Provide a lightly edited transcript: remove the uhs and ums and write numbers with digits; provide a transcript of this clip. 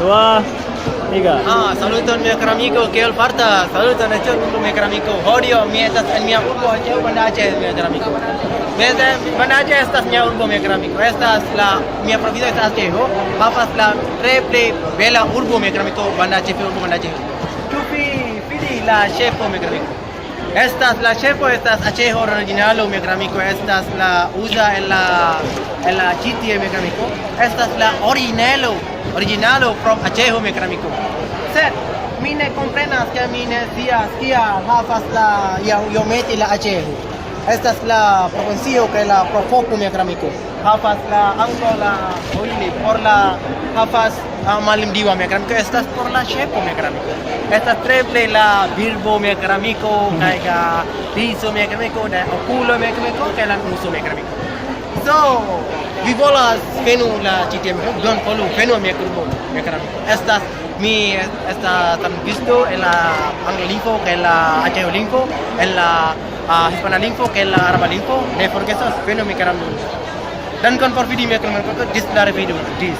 2, 3. Saluton mi caro amico, que el falta. Saluton hecho mi caro amico. Odio mi estas en mi urbo hecho banda Aceh mi caro amigo. Banda Aceh estas mi urbo mi caro amigo. Estas la mi provincia está Aceh. Papas la triple bella urbo mi caro amigo banda Aceh urbo banda Aceh. Chupi fidi la chef mi caro amigo. Estas la chef estas Aceh original mi caro amigo. Estas la usa en la GTA mi caro amigo. Estas la original from Aceh mi caro amigo. Set, mine comprenas que mine días que havas la yo meti la Aceh. Esta es la provincia que la profoco mi caro amigo. Havas la Angola oili por la havas malim diwa mi caro amigo. Esta es por la chef mi caro amigo. Esta triple la Bilbo mi caro amigo, kaya piso mi caro amigo, dan okulo mi caro amigo, kaya la uso mi caro amigo. So, vi volas venu la GTM, don follow venu mi caro amigo. Esta tan visto en la Anglo-Linfo, que en la Aceh-Linfo, en la Hispana-Linfo, que en la Araba-Linfo. Ne forgesos, venu mi caro amigo. Dan kon por video mi caro amigo, dis la video, dis.